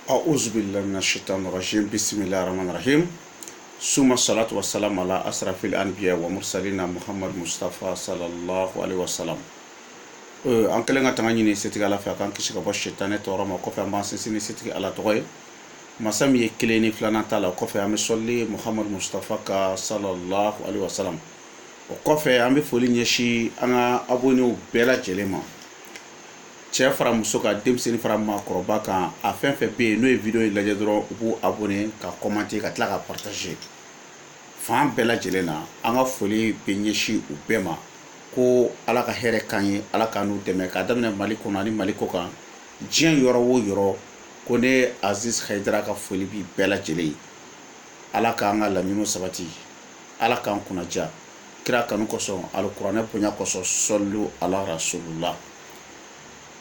أعوذ بالله من الشيطان الرجيم بسم الله الرحمن الرحيم ثم الصلاة والسلام على أشرف الأنبياء ومرسلين محمد مصطفى صلى الله عليه وسلم an kelen ka tanga ɲini setigi ala fɛ a kan kisi ka bɔ shetane tɔɔrɔ ma kɔfɛ an b'an sinsin setigi ala tɔgɔ ye masa min ye kelen ni filanan ta la kɔfɛ an bɛ sɔli muhammad mustafa ka sallallahu alaihi wasallam o kɔfɛ an bɛ foli ɲɛsin an ka abonnew bɛɛ lajɛlen ma cɛ fara muso ka denmisɛnnin fara maakɔrɔba kan a fɛn fɛn bɛ yen n'o ye video in lajɛ dɔrɔn u b'u abonné ka commenter ka tila ka partager fan bɛɛ lajɛlen na an ka foli bɛ ɲɛsin u bɛɛ ma ko ala ka hɛrɛ k'an ye ala ka n'u dɛmɛ k'a daminɛ mali kɔnɔ ani mali kɔ kan diɲɛ yɔrɔ o yɔrɔ ko ne Aziz Hayidara ka foli bi bɛɛ lajɛlen ye ala k'an ka laɲiniw sabati ala k'an kunnaja kira kanu kosɔn alikuranɛ bonya kosɔn sɔlu ala rasulullah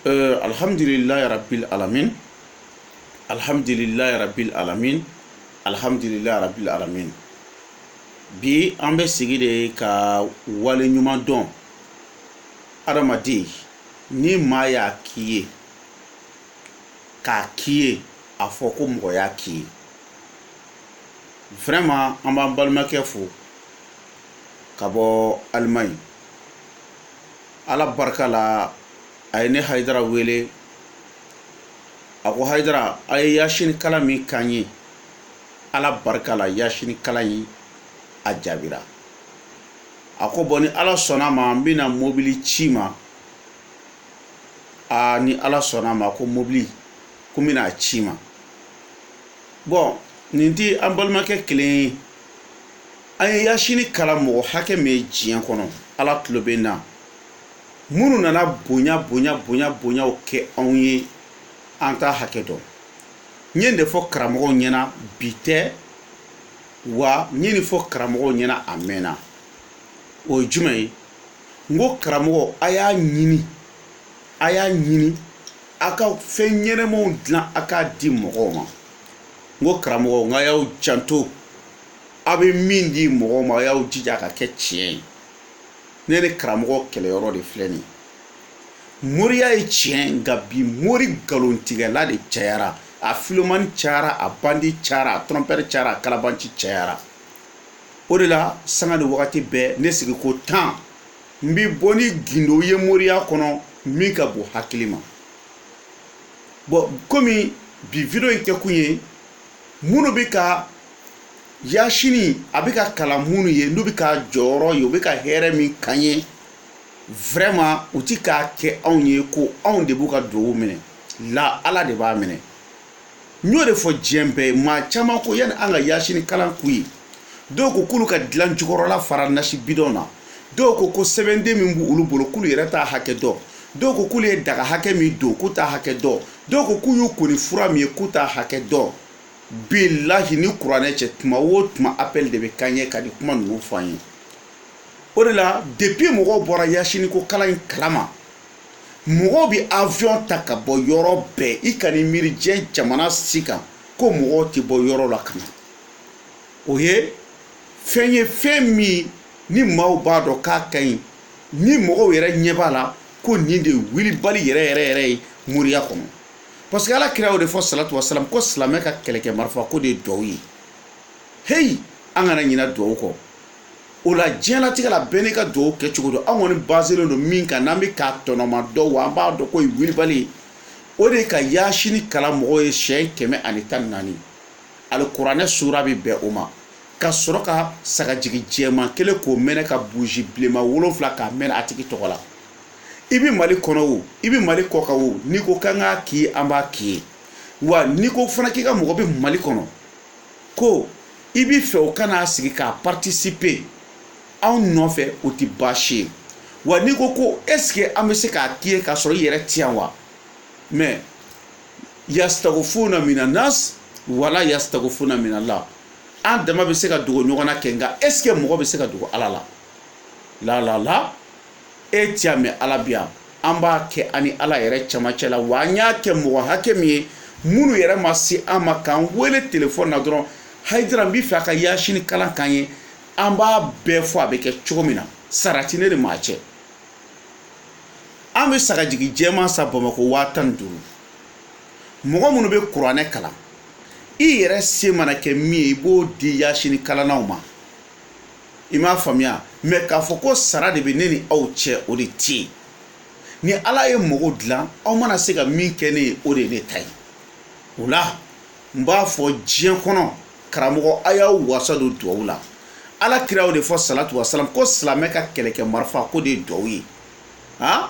alhamdulillahi rabbil alamin alhamdulillahi rabbil alamin alhamdulillahi rabbil alamin bi an bɛ sigi de ka wale ɲuman dɔn adamaden ni maa y'a k'i ye k'a k'i ye a fɔ ko mɔgɔ y'a k'i ye vraiment an b'an balimakɛ fo ka bɔ Allemagne ala barika la a ye ne Hayidara wele a ko Hayidara a ye yasini kalan min k'an ye ala barika la yasini kalan in a jaabira a ko bon ni ala sɔnna ma n bɛna mobili ci ma ni ala sɔnna ma ko mobili ko n bɛna ci ma bon nin tɛ an balimakɛ kelen ye an ye yasini kalan mɔgɔ hakɛ min ye diɲɛ kɔnɔ ala tulo bɛ n na minnu nana bonyaw kɛ anw ye an t'a hakɛ dɔn n ye nin de fɔ karamɔgɔw ɲɛna bi tɛ wa n ye nin fɔ karamɔgɔw ɲɛna a mɛnna o ye jumɛn ye n ko karamɔgɔ a y'a ɲini a ka fɛn ɲɛnɛmaw dilan a k'a di mɔgɔw ma n ko karamɔgɔw n ka y'aw janto a bɛ min di mɔgɔw ma a y'aw jija a ka kɛ tiɲɛ ye ne ni karamɔgɔ kɛlɛyɔrɔ de filɛ nin moriya ye tiɲɛ nka bi mori nkalontigɛla de cayara a filomani cayara a bandi cayara a trompeur cayara a kalabanci cayara o de la sanga ni wagati bɛɛ ne sigi ko 10 n bi bɔ ni gindo ye moriya kɔnɔ min ka bon hakili ma bon komi bi video in kɛ kun ye minnu bɛ ka yasini a bɛ ka kalan minnu ye n'u bɛ ka jɔyɔrɔ ye u bɛ ka hɛrɛ min kan ye vraiment u ti k'a kɛ anw ye ko anw de b'u ka duwawu minɛ la ala de b'a minɛ n y'o de fɔ diɲɛ bɛɛ ye maa caman ko yani an ka yasini kalan k'u ye dɔw ko k'olu ka dilan jukɔrɔla fara nasi bidɔn na dɔw ko sɛbɛnden min b'u olu bolo k'olu yɛrɛ t'a hakɛ dɔn dɔw ko k'olu ye daga hakɛ min don k'u t'a hakɛ dɔn dɔw ko k'u y'u ko ni fura min ye k'u t'a hakɛ dɔn bilahi ni kuranɛ cɛ tuma o tuma appel de bɛ k'an ye ka di kuma ninnu fɔ an ye o de la depuis mɔgɔw bɔra yasini ko kalan in kalama mɔgɔw bɛ avion ta ka bɔ yɔrɔ bɛɛ i ka ni miiri diɲɛ jamana si kan ko mɔgɔw tɛ bɔ yɔrɔ la ka na o ye fɛn ye fɛn min ni maaw b'a dɔn k'a ka ɲi ni mɔgɔw yɛrɛ ɲɛ b'a la ko nin de wilibali yɛrɛ ye moriya kɔnɔ parce que ala kira o de fɔ salatu wasalam ko silamɛ ka kɛlɛkɛ marifa ko de ye duwawu ye heyi an kana ɲinɛ duwawu kɔ o la diɲɛlatigɛ la bɛɛ n'i ka duwawu kɛ cogo dɔn an kɔni baselen don min kan n'an bɛ k'a tɔnɔma dɔn wa an b'a dɔn ko ye wilibali o de ka yasini kalan mɔgɔw ye siɲɛ 114 alikuranɛ sura bɛ bɛn o ma ka sɔrɔ ka sagajigi jɛman kelen k'o mɛnɛ ka buji bilenman 7 k'a mɛnɛ a tigi tɔgɔ la i bɛ mali kɔnɔ o i bɛ mali kɔ kan o n'i ko k'an k'a k'i ye an b'a k'i ye wa n'i ko fana k'i ka mɔgɔ bɛ mali kɔnɔ ko i bɛ fɛ o kana sigi k'a participer anw nɔfɛ o tɛ baasi ye wa n'i ko est-ce que an bɛ se k'a k'i ye k'a sɔrɔ i yɛrɛ ti yan wa mais yastagfuna minan nas wala yastagfuna minallah an dama bɛ se ka dogo ɲɔgɔn na kɛ nka est-ce que mɔgɔ bɛ se ka dogo ala la la e ti yan mɛ ala bi yan an b'a kɛ ani ala yɛrɛ camancɛ la wa an y'a kɛ mɔgɔ hakɛ min ye minnu yɛrɛ ma se an ma k'an wele telefɔni na dɔrɔn Hayidara n bɛ fɛ a ka yasini kalan k'an ye an b'a bɛɛ fɔ a bɛ kɛ cogo min na sarati ne de maa cɛ an bɛ sagajigi jɛman sa Bamakɔ 15,000 mɔgɔ minnu bɛ kuranɛ kalan i yɛrɛ se mana kɛ min ye i b'o di yasini kalannaw ma i m'a faamuya mais k'a fɔ ko sara de bɛ ne ni aw cɛ o de tɛ yen ni ala ye mɔgɔ dilan aw mana se ka min kɛ ne ye o de ye ne ta ye o la n b'a fɔ diɲɛ kɔnɔ karamɔgɔ a y'aw wasa don duwawu la ala kira o de fɔ salatu wasalam ko silamɛ ka kɛlɛkɛ marifa ko de ye duwawu ye han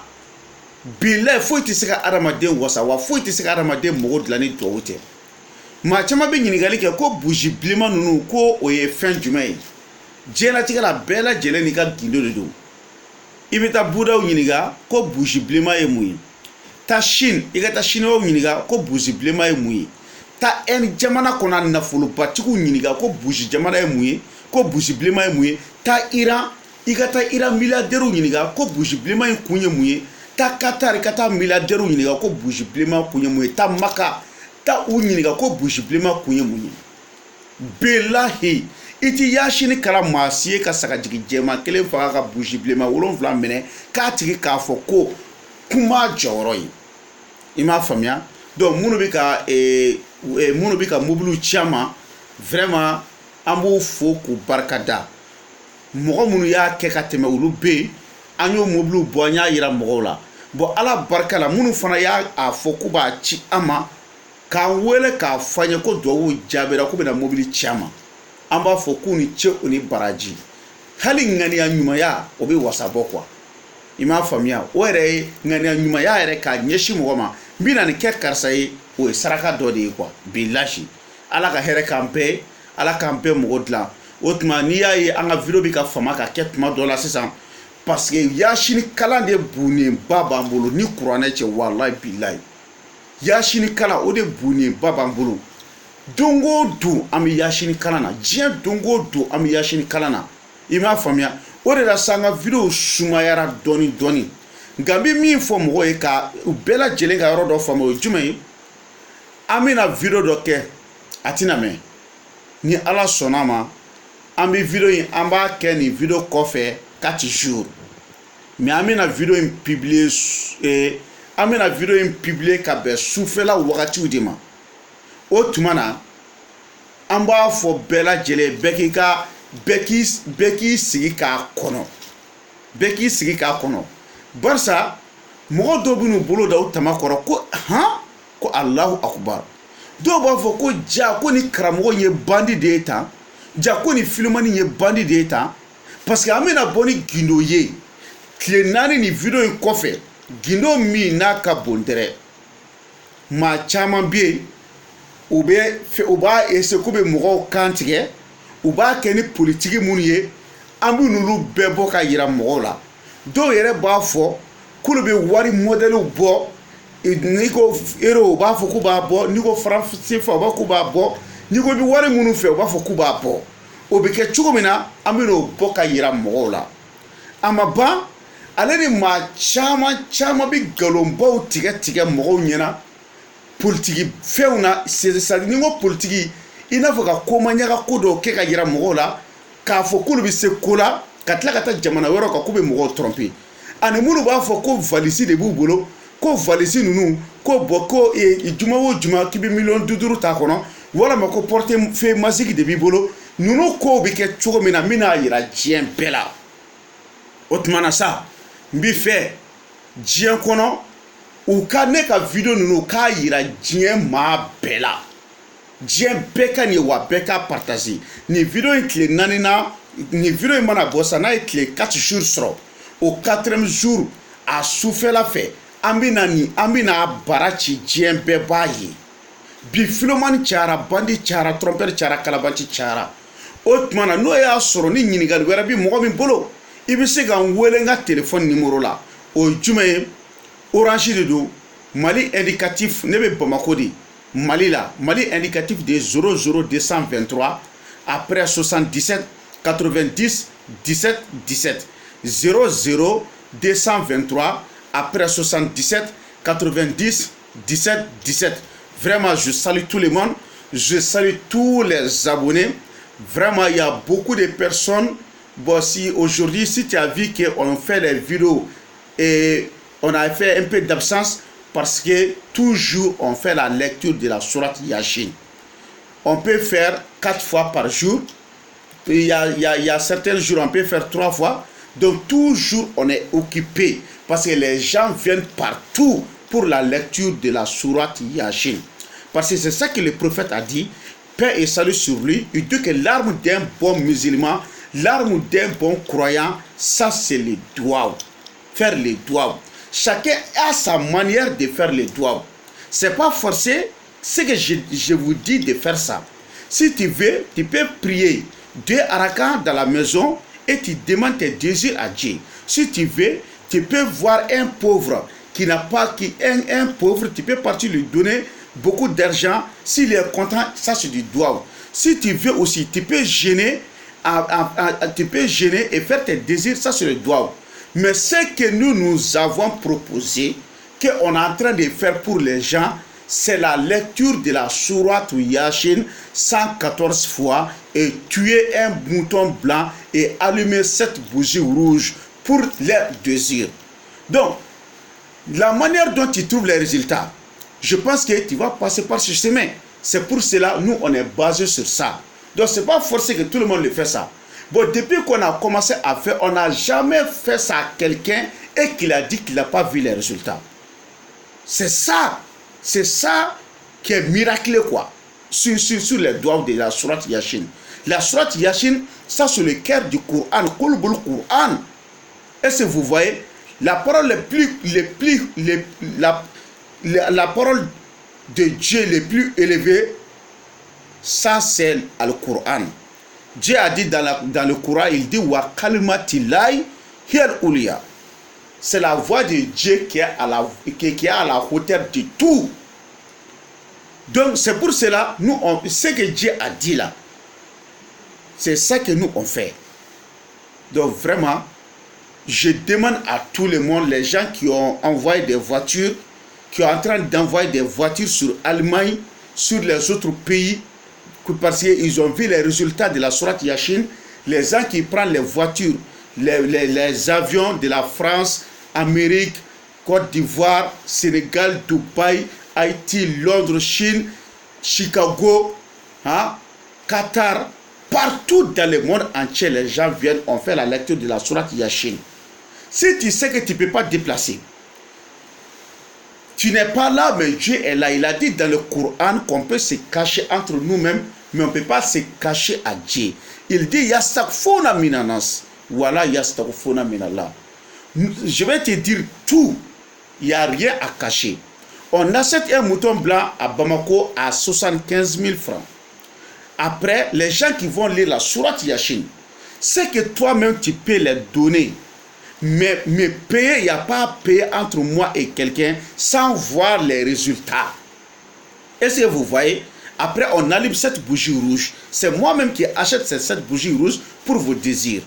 bilahi foyi tɛ se ka adamaden wasa wa foyi tɛ se ka adamaden mɔgɔ dilan ni duwawu tɛ maa caman bɛ ɲininkali kɛ ko burusi bilenman ninnu ko o ye fɛn jumɛn ye diɲɛlatigɛ la bɛɛ lajɛlen n'i ka gindo de don i bɛ taa budaw ɲininka ko burusi bilenman ye mun ye taa Chine i ka taa siniwaw ɲininka ko burusi bilenman ye mun ye taa jamana kɔnɔ nafolobatigiw ɲininka ko burusi jamana ye mun ye ko burusi bilenman ye mun ye taa Iran i ka taa Iran miliyardɛriw ɲininka ko burusi bilenman in kun ye mun ye taa Qatar i ka taa miliyardɛriw ɲininka ko burusi bilenman kun ye mun ye taa Maka taa u ɲininka ko burusi bilenman kun ye mun ye bilahi i ti yasini kala maa si ye ka sagajigi jɛman kelen faga ka burusi bilenman 7 minɛ k'a tigi k'a fɔ ko kuma jɔyɔrɔ ye i m'a faamuya donc minnu bɛ ka mobiliw caman vraiment an b'u fo k'u barikada mɔgɔ minnu y'a kɛ ka tɛmɛ olu bɛ yen an y'o mobiliw bɔ an y'a yira mɔgɔw la bon ala barika la minnu fana y'a fɔ k'u b'a ci an ma k'an wele k'a fɔ an ye ko duwawu jaabira k'u bɛna mobili ci an ma an b'a fɔ k'u ni ce u ni baraji hali ŋaniya ɲumanya o bɛ wasa bɔ quoi i m'a faamuya o yɛrɛ ye ŋaniya ɲumanya yɛrɛ k'a ɲɛsin mɔgɔ ma n bɛna nin kɛ karisa ye o ye saraka dɔ de ye quoi bilahi ala ka hɛrɛ k'an bɛɛ ala k'an bɛɛ mɔgɔ dilan o tuma n'i y'a ye an ka video bɛ ka fama ka kɛ tuma dɔ la sisan parce que yasini kalan de bunnenba b'an bolo ni kuranɛ cɛ walahi bilahi yasini kalan o de bunnenba b'an bolo don o don an bɛ yasini kalan na diɲɛ don o don an bɛ yasini kalan na i m'a faamuya o de la sa an ka video sumayara dɔɔni dɔɔni nka n bɛ min fɔ mɔgɔw ye ka u bɛɛ lajɛlen ka yɔrɔ dɔ faamu o ye jumɛn ye an bɛna video dɔ kɛ a tɛna mɛn ni ala sɔnna ma an bɛ video in an b'a kɛ nin video kɔfɛ 4 jours mais an bɛna video in publier ka bɛn sufɛla wagatiw de ma o tuma na an b'a fɔ bɛɛ lajɛlen bɛɛ k'i sigi k'a kɔnɔ bɛɛ k'i sigi k'a kɔnɔ barisa mɔgɔ dɔw bɛ n'u bolo da u tama kɔrɔ ko han ko Allahu akubar dɔw b'a fɔ ko ja ko ni karamɔgɔ ye bandi de ye tan ja ko ni filimani ye bandi de ye tan parce que an bɛna bɔ ni gindo ye tile 4 ni video in kɔfɛ gindo min n'a ka bon dɛrɛ maa caman bɛ yen u b'a essayer k'u bɛ mɔgɔw kan tigɛ u b'a kɛ ni politiki minnu ye an bɛ n'olu bɛɛ bɔ ka yira mɔgɔw la dɔw yɛrɛ b'a fɔ k'olu bɛ wari modèles bɔ n'i ko euro u b'a fɔ k'u b'a bɔ n'i ko franc CFA u b'a fɔ k'u b'a bɔ n'i ko i bɛ wari minnu fɛ u b'a fɔ k'u b'a bɔ o bɛ kɛ cogo min na an bɛ n'o bɔ ka yira mɔgɔw la a ma ban ale ni maa caman bɛ nkalonbaw tigɛ mɔgɔw ɲɛna politiki fɛnw na c'est-à-dire ni n ko politiki i n'a fɔ ka komaɲaga ko dɔw kɛ ka yira mɔgɔw la k'a fɔ k'olu bɛ se ko la ka tila ka taa jamana wɛrɛw kan k'u bɛ mɔgɔw tromper ani minnu b'a fɔ ko valise de b'u bolo ko valise ninnu ko bɔn ko juma o juma k'i bɛ $50,000 t'a kɔnɔ walama ko portefeuille magique de b'i bolo ninnu kow bɛ kɛ cogo min na n bɛna yira diɲɛ bɛɛ la o tuma na sa n bɛ fɛ diɲɛ kɔnɔ u ka ne ka video ninnu k'a yira diɲɛ maa bɛɛ la diɲɛ bɛɛ ka nin ye wa bɛɛ ka partager nin video in tile 4 na nin video in mana bɔ sa n'a ye tile 4 jours sɔrɔ o 4e jour a sufɛla fɛ an bɛna bara ci diɲɛ bɛɛ b'a ye bi filomani cayara bandi cayara trompeur cayara kalabanci cayara o tuma na n'o y'a sɔrɔ ni ɲininkali wɛrɛ bi mɔgɔ min bolo i bɛ se ka n wele n ka téléphone numéro la o ye jumɛn ye Orange de don Mali indicatif ne bɛ Bamako de Mali la Mali indicatif de 00223 après 77 90 17 17 00223 après 77 90 17 17. Vraiment, je salue tout le monde. Je salue tous les abonnés. Vraiment, il y a beaucoup de personnes. Bon, si aujourd'hui, si tu as vu qu'on fait les vidéos et on a fait un peu d'absence, parce que toujours on fait la lecture de la sourate Yasin. On peut faire 4 fois par jour. Il y a certains jours, on peut faire 3 fois. Donc toujours on est occupé parce que les gens viennent partout pour la lecture de la sourate Yasin. Parce que c'est ça que le prophète a dit, paix et salut sur lui. Il dit que l'arme d'un bon musulman, l'arme d'un bon croyant, ça c'est les doigts. Faire les doigts. Chacun a sa manière de faire les doigts. C'est pas forcé, c'est que je vous dis de faire ça. Si tu veux, tu peux prier 2 rakats dans la maison et tu demandes tes désirs à Dieu. Si tu veux, tu peux voir un pauvre qui n'a pas, un pauvre, tu peux partir lui donner beaucoup d'argent. S'il est content, ça c'est du doigt. Si tu veux aussi, tu peux gêner, et faire tes désirs, ça c'est le doigt. Mais ce que nous avons proposé, qu'on est en train de faire pour les gens, c'est la lecture de la sourate Yasin 114 fois et tuer un mouton blanc et allumer 7 bougies rouges pour les désirs. Donc, la manière dont tu trouves les résultats, je pense que tu vas passer par ce chemin. C'est pour cela, nous, on est basé sur ça. Donc, ce n'est pas forcé que tout le monde le fait ça. Bon, depuis qu'on a commencé à faire, on n'a jamais fait ça à quelqu'un et qu'il a dit qu'il n'a pas vu les résultats. C'est ça qui est miraculeux, quoi. Sur les doigts de la sourate Yasin. La sourate Yasin, ça c'est le cœur du Coran, Qulbul Coran. Est-ce que vous voyez, la parole la parole de Dieu le plus élevée, ça c'est le Coran. Dieu a dit dans le Coran, il dit wa kalimatillahi hiyal uliya. C'est la voix de Dieu qui est à la hauteur de tout. Donc c'est pour cela, nous, ce que Dieu a dit là, c'est ça que nous on fait. Donc vraiment, je demande à tout le monde, les gens qui ont envoyé des voitures, qui sont en train d'envoyer des voitures sur l'Allemagne, sur les autres pays, parce qu'ils ont vu les résultats de la sourate Yasin, les gens qui prennent les voitures, les avions de la France, Amérique, Côte d'Ivoire, Sénégal, Dubaï, Haïti, Londres, Chine, Chicago, Qatar, partout dans le monde entier, les gens viennent, on fait la lecture de la sourate Yasin. Si tu sais que tu ne peux pas te déplacer, tu n'es pas là, mais Dieu est là. Il a dit dans le Coran qu'on peut se cacher entre nous-mêmes, mais on ne peut pas se cacher à Dieu. Il dit Yastaghfuna minanas, voilà Yastaghfuna minallah. Je vais te dire tout, il n'y a rien à cacher. On achète un mouton blanc à Bamako à 75 000 francs. Après, les gens qui vont lire la sourate Yasin, c'est que toi-même tu peux les donner. Mais payer, il n'y a pas à payer entre moi et quelqu'un sans voir les résultats. Est-ce que vous voyez? Après, on allume cette bougie rouge. C'est moi-même qui achète ces 7 bougies rouges pour vos désirs.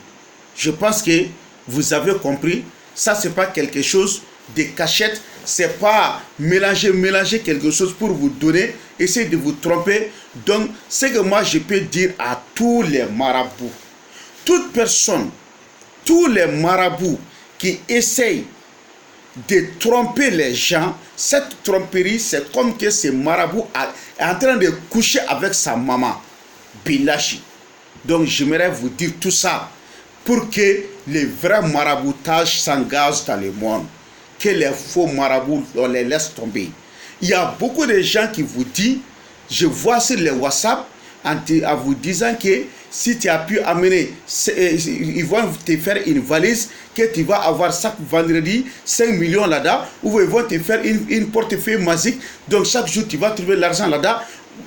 Je pense que vous avez compris. Ça, ce n'est pas quelque chose de cachette. Ce n'est pas mélanger quelque chose pour vous donner. Essayez de vous tromper. Donc, ce que moi, je peux dire à tous les marabouts, toute personne, tous les marabouts qui essayent de tromper les gens, cette tromperie, c'est comme que ce marabout est en train de coucher avec sa maman, Bilachi. Donc j'aimerais vous dire tout ça pour que les vrais maraboutages s'engagent dans le monde, que les faux marabouts, on les laisse tomber. Il y a beaucoup de gens qui vous disent, je vois sur les WhatsApp, en vous disant que si tu as pu amener, ils vont te faire une valise que tu vas avoir chaque vendredi 5 millions là-dedans, ou ils vont te faire une portefeuille magique, donc chaque jour tu vas trouver l'argent là-dedans.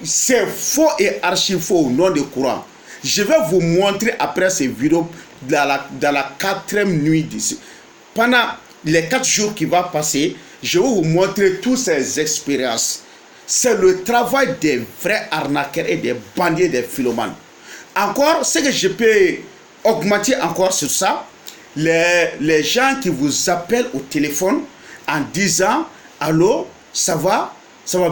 C'est faux et archi faux au nom de Coran. Je vais vous montrer après ces vidéos dans la 4e nuit d'ici. Pendant les 4 jours qui vont passer, je vais vous montrer toutes ces expériences. C'est le travail des vrais arnaqueurs et des bandits, des philomanes. Encore, ce que je peux augmenter encore sur ça, les gens qui vous appellent au téléphone en disant « Allô, ça va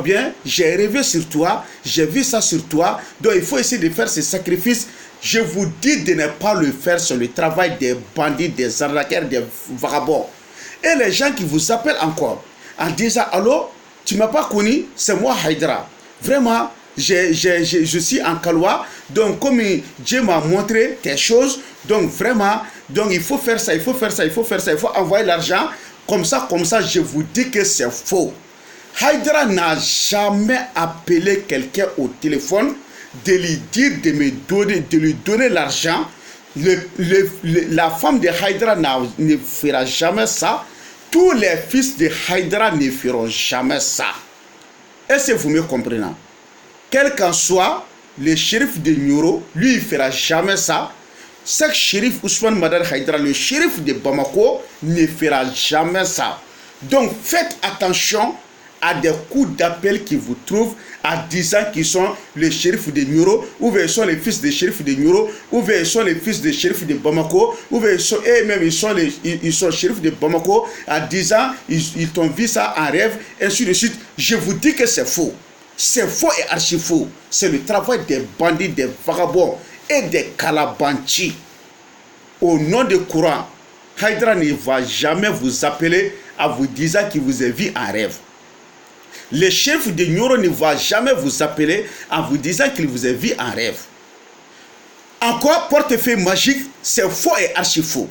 bien, j'ai rêvé sur toi, j'ai vu ça sur toi, donc il faut essayer de faire ce sacrifice. » Je vous dis de ne pas le faire sur le travail des bandits, des arnaqueurs, des vagabonds. Et les gens qui vous appellent encore, en disant allô, tu ne m'as pas connu, c'est moi Haïdara. Vraiment, je suis en Kaloa, donc comme Dieu m'a montré tes choses, donc vraiment, donc il faut faire ça, il faut faire ça, il faut faire ça, il faut envoyer l'argent, comme ça, je vous dis que c'est faux. Haïdara n'a jamais appelé quelqu'un au téléphone de lui dire de me donner, de lui donner l'argent. La femme de Haïdara ne fera jamais ça. Tous les fils de Haïdara ne feront jamais ça. Est-ce que vous me comprenez? Quel qu'en soit le shérif de Nioro, lui, il ne fera jamais ça. Ce shérif Ousmane Madar Haïdara, le shérif de Bamako, ne fera jamais ça. Donc faites attention à des coups d'appel qui vous trouvent en disant qu'ils sont les shérifs de Nioro, ou bien ils sont les fils des shérifs de Nioro, ou bien ils sont les fils des shérifs de Bamako, ou bien ils sont shérifs de Bamako, en disant ils t'ont vu ça en rêve, ainsi de suite. Je vous dis que c'est faux. C'est faux et archi faux. C'est le travail des bandits, des vagabonds et des calabanchis. Au nom du Coran, Haïdara ne va jamais vous appeler en vous disant qu'il vous a vu en rêve. Le chef de Nioro ne va jamais vous appeler en vous disant qu'il vous a vu en rêve. Encore, portefeuille magique, c'est faux et archi faux.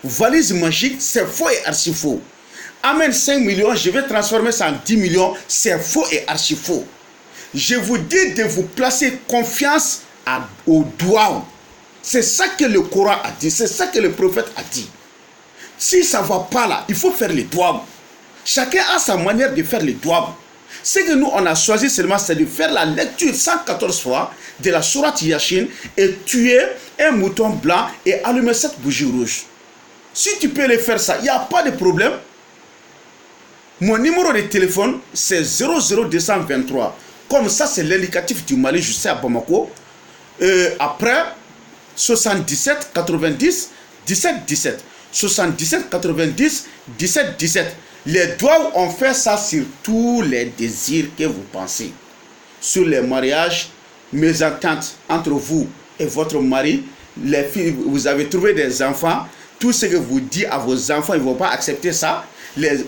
Valise magique, c'est faux et archi faux. Amène 5 millions, je vais transformer ça en 10 millions, c'est faux et archi faux. Je vous dis de vous placer confiance au doigt. C'est ça que le Coran a dit, c'est ça que le prophète a dit. Si ça ne va pas là, il faut faire les doigts. Chacun a sa manière de faire les doigts. Ce que nous, on a choisi seulement, c'est de faire la lecture 114 fois de la sourate Yasin et tuer un mouton blanc et allumer cette bougie rouge. Si tu peux le faire ça, il n'y a pas de problème. Mon numéro de téléphone, c'est 00223. Comme ça, c'est l'indicatif du Mali, je sais, à Bamako. Après, 77 90 17 17. 77 90 17 17. Les doigts ont fait ça sur tous les désirs que vous pensez. Sur les mariages, mésententes entre vous et votre mari, les filles, vous avez trouvé des enfants, tout ce que vous dites à vos enfants, ils ne vont pas accepter ça.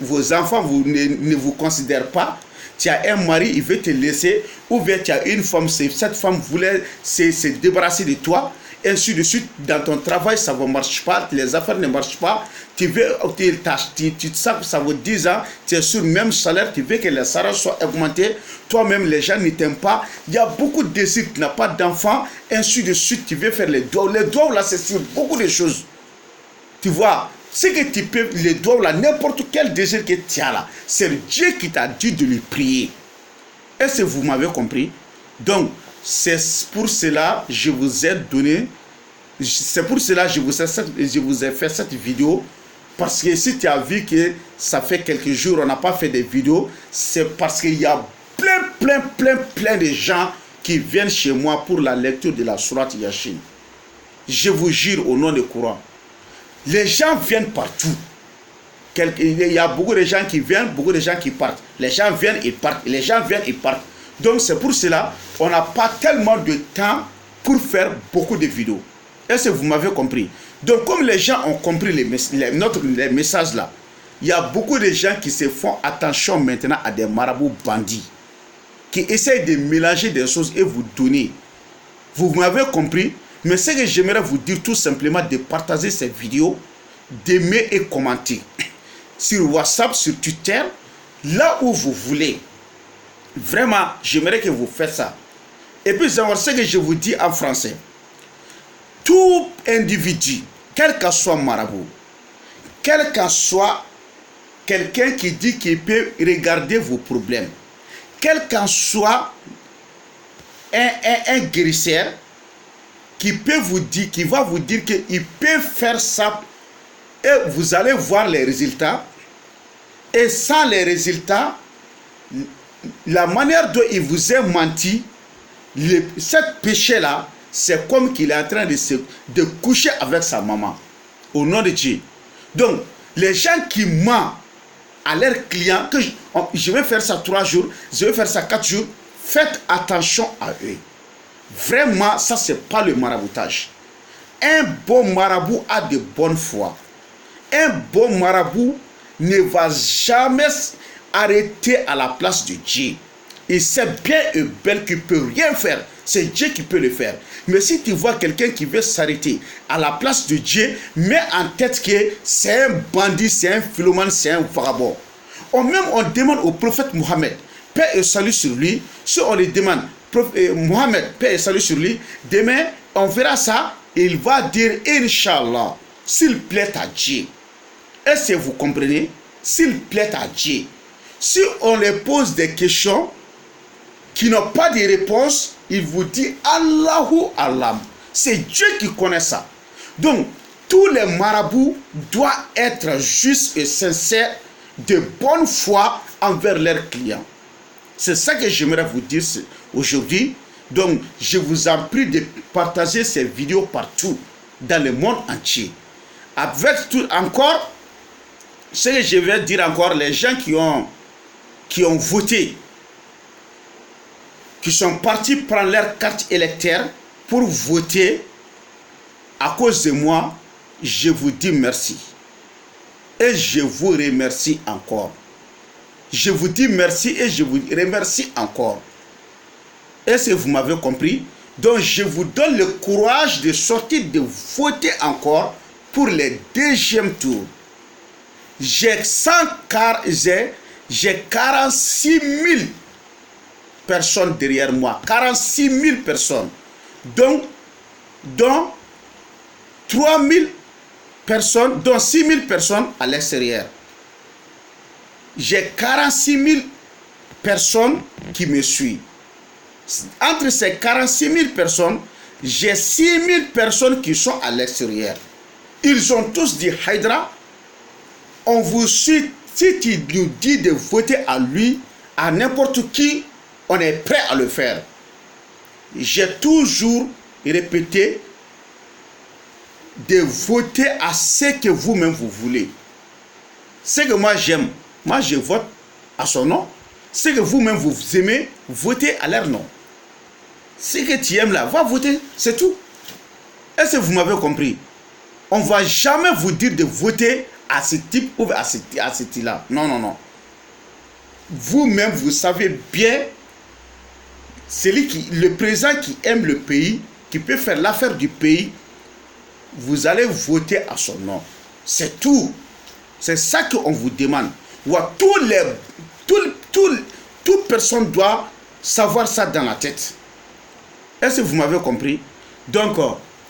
Vos enfants ne vous considèrent pas. Tu as un mari, il veut te laisser, ou bien tu as une femme, cette femme voulait se débarrasser de toi. Ainsi de suite, dans ton travail, ça ne marche pas, les affaires ne marchent pas, tu sens que ça vaut 10 ans, tu es sur le même salaire, tu veux que les salaires soient augmentés, toi-même les gens ne t'aiment pas, il y a beaucoup de désirs, tu n'as pas d'enfants, ainsi de suite, tu veux faire les doigts là, c'est sur beaucoup de choses. Tu vois, ce que tu peux, les doigts là, n'importe quel désir que tu as là, c'est Dieu qui t'a dit de lui prier. Est-ce que vous m'avez compris? Donc, c'est pour cela que je vous ai donné, c'est pour cela que je vous ai fait cette vidéo. Parce que si tu as vu que ça fait quelques jours, on n'a pas fait des vidéos, c'est parce qu'il y a plein de gens qui viennent chez moi pour la lecture de la sourate Yasin. Je vous jure au nom du Coran. Les gens viennent partout. Il y a beaucoup de gens qui viennent, beaucoup de gens qui partent. Les gens viennent, ils partent. Les gens viennent, ils partent. Donc c'est pour cela qu'on n'a pas tellement de temps pour faire beaucoup de vidéos. Est-ce que vous m'avez compris? Donc comme les gens ont compris les messages là, il y a beaucoup de gens qui se font attention maintenant à des marabouts bandits, qui essayent de mélanger des choses et vous donner. Vous m'avez compris? Mais ce que j'aimerais vous dire tout simplement, de partager cette vidéo, d'aimer et commenter. Sur WhatsApp, sur Twitter, là où vous voulez. Vraiment, j'aimerais que vous faites ça. Et puis, ce que je vous dis en français. Tout individu, quel qu'en soit marabout, quel qu'en soit quelqu'un qui dit qu'il peut regarder vos problèmes, quel qu'en soit un guérisseur qui peut vous dire, qui va vous dire qu'il peut faire ça et vous allez voir les résultats. Et sans les résultats, la manière dont il vous a menti, cette péché-là, c'est comme qu'il est en train de coucher avec sa maman. Au nom de Dieu. Donc, les gens qui mentent à leurs clients, que je vais faire ça 3 jours, je vais faire ça 4 jours, faites attention à eux. Vraiment, ça, c'est pas le maraboutage. Un bon marabout a de bonne foi. Un bon marabout ne va jamais arrêté à la place de Dieu. Il sait bien et belle qu'il ne peut rien faire. C'est Dieu qui peut le faire. Mais si tu vois quelqu'un qui veut s'arrêter à la place de Dieu, mets en tête que c'est un bandit, c'est un philomane, c'est un vagabond. On demande au prophète Mohammed, paix et salut sur lui. Si on lui demande, Mohammed, paix et salut sur lui, demain, on verra ça. Il va dire, Inch'Allah, s'il plaît à Dieu. Est-ce que vous comprenez? S'il plaît à Dieu. Si on lui pose des questions qui n'ont pas de réponse, il vous dit Allahu Alam. C'est Dieu qui connaît ça. Donc, tous les marabouts doivent être justes et sincères, de bonne foi envers leurs clients. C'est ça que j'aimerais vous dire aujourd'hui. Donc, je vous en prie de partager ces vidéos partout dans le monde entier. Avec tout encore, ce que je vais dire encore, les gens qui ont voté, qui sont partis prendre leur carte électorale pour voter à cause de moi, je vous dis merci. Et je vous remercie encore. Je vous dis merci et je vous remercie encore. Est-ce que vous m'avez compris? Donc je vous donne le courage de sortir, de voter encore pour le deuxième tour. J'ai 46 000 personnes derrière moi. 46 000 personnes. Donc 3 000 personnes, dont 6 000 personnes à l'extérieur. J'ai 46 000 personnes qui me suivent. Entre ces 46 000 personnes, j'ai 6 000 personnes qui sont à l'extérieur. Ils ont tous dit Haïdara, on vous suit. Si tu nous dis de voter à lui, à n'importe qui, on est prêt à le faire. J'ai toujours répété de voter à ce que vous-même vous voulez. Ce que moi j'aime, moi je vote à son nom. Ce que vous-même vous aimez, votez à leur nom. Ce que tu aimes là, va voter, c'est tout. Est-ce que vous m'avez compris? On ne va jamais vous dire de voter à ce type ou à ce type-là. Non, non, non. Vous-même, vous savez bien, le président qui aime le pays, qui peut faire l'affaire du pays, vous allez voter à son nom. C'est tout. C'est ça qu'on vous demande. Toute personne doit savoir ça dans la tête. Est-ce que vous m'avez compris? Donc,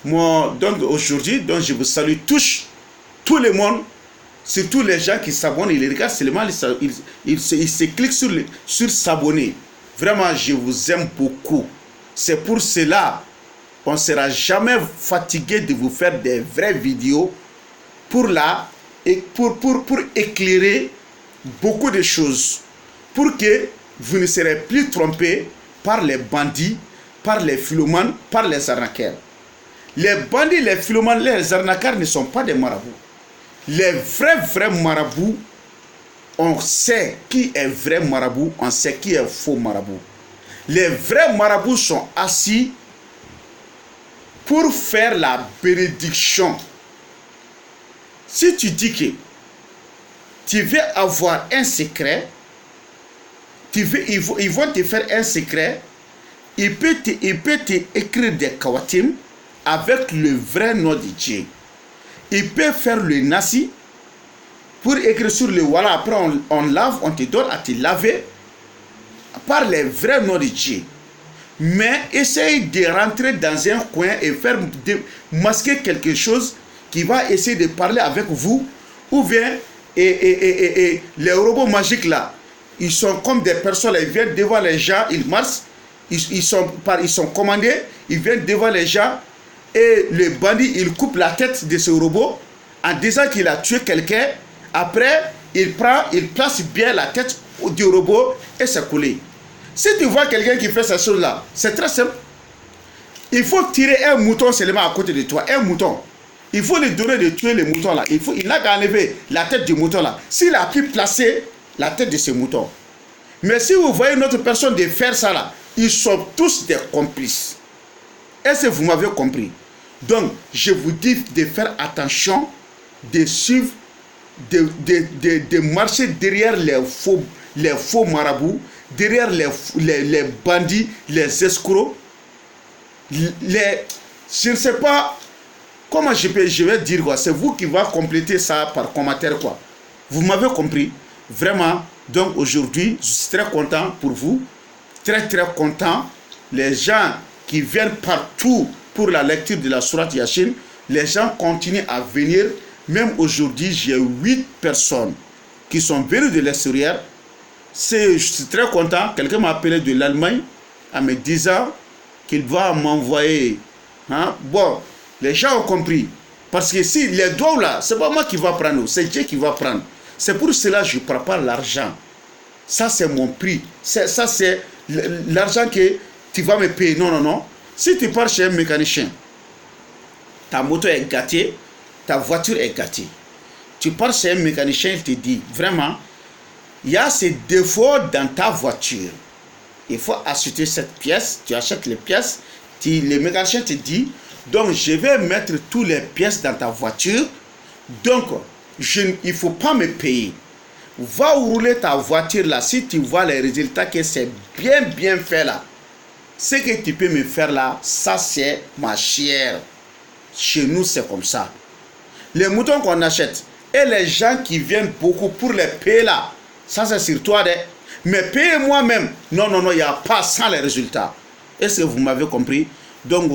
aujourd'hui, je vous salue tous, tout le monde, surtout les gens qui s'abonnent, ils regardent seulement, ils se cliquent sur s'abonner. Vraiment, je vous aime beaucoup. C'est pour cela qu'on ne sera jamais fatigué de vous faire des vraies vidéos pour éclairer beaucoup de choses, pour que vous ne serez plus trompés par les bandits, par les philomanes, par les arnaqueurs. Les bandits, les philomanes, les arnaqueurs ne sont pas des marabouts. Les vrais marabouts, on sait qui est vrai marabout, on sait qui est faux marabout. Les vrais marabouts sont assis pour faire la bénédiction. Si tu dis que tu veux avoir un secret, ils vont te faire un secret, il peut te écrire des kawatim avec le vrai nom de Dieu. Il peut faire le nasi pour écrire sur le wala. Après on lave, on te donne à te laver par les vrais noms de Dieu. Mais essaye de rentrer dans un coin et faire masquer quelque chose qui va essayer de parler avec vous, ou bien les robots magiques là, ils sont comme des personnes, ils viennent devant les gens, ils marchent, ils sont commandés, ils viennent devant les gens, et le bandit, il coupe la tête de ce robot en disant qu'il a tué quelqu'un. Après, il place bien la tête du robot et c'est coulé. Si tu vois quelqu'un qui fait cette chose-là, c'est très simple. Il faut tirer un mouton seulement à côté de toi, un mouton. Il faut lui donner de tuer le mouton là. Il n'a qu'à enlever la tête du mouton là. S'il a pu placer la tête de ce mouton. Mais si vous voyez une autre personne de faire ça là, ils sont tous des complices. Est-ce que vous m'avez compris? Donc, je vous dis de faire attention, de suivre, de marcher derrière les faux marabouts, derrière les bandits, les escrocs, je ne sais pas comment je vais dire quoi. C'est vous qui va compléter ça par commentaire quoi. Vous m'avez compris? Vraiment. Donc aujourd'hui, je suis très content pour vous. Très content. Les gens qui viennent partout pour la lecture de la sourate Yasin, les gens continuent à venir. Même aujourd'hui, j'ai 8 personnes qui sont venues de l'extérieur. Je suis très content. Quelqu'un m'a appelé de l'Allemagne en me disant qu'il va m'envoyer. Bon, les gens ont compris. Parce que si les doigts là, c'est pas moi qui va prendre, c'est Dieu qui va prendre. C'est pour cela que je ne prends pas l'argent. Ça, c'est mon prix. Ça, c'est l'argent que tu vas me payer. Non. Si tu pars chez un mécanicien, ta moto est gâtée, ta voiture est gâtée. Tu pars chez un mécanicien, il te dit, vraiment, il y a ces défauts dans ta voiture. Il faut acheter cette pièce. Tu achètes les pièces. Le mécanicien te dit, donc je vais mettre toutes les pièces dans ta voiture. Donc, il ne faut pas me payer. Va rouler ta voiture là. Si tu vois les résultats que c'est bien fait là. Ce que tu peux me faire là, ça c'est ma chère. Chez nous, c'est comme ça. Les moutons qu'on achète et les gens qui viennent beaucoup pour les payer là, ça c'est sur toi. Mais payer moi-même, non, il n'y a pas sans les résultats. Est-ce que vous m'avez compris? Donc,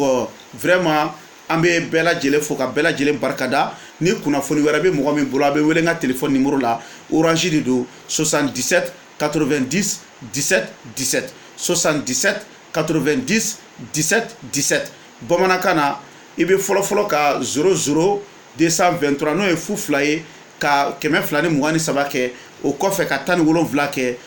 vraiment, ambe bela jele foka bela jele barkada ni kunafoni wera be mo min bolo abe wele nga téléphone numéro là orange de do 77 90 17 17 77 90 17 17 bamanakana ibe folo ka 00 223 no e fu flaye ka keme flani muani sabake o kofe ka tani wolon vlake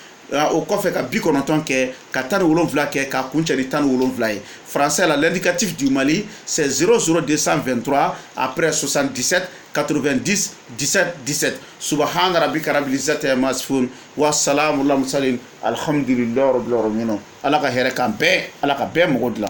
o kofe ka bi konoton ke ka tani wolon vlake ka kunchani tani wolon vlaye français là l'indicatif du Mali c'est 00223 après 77 90 17 17 subhana rabbika rabbil izzati amma yasifun wa salamun alal mursalin alhamdulillahi rabbil alamin ala ka here kan be ala ka be mogodla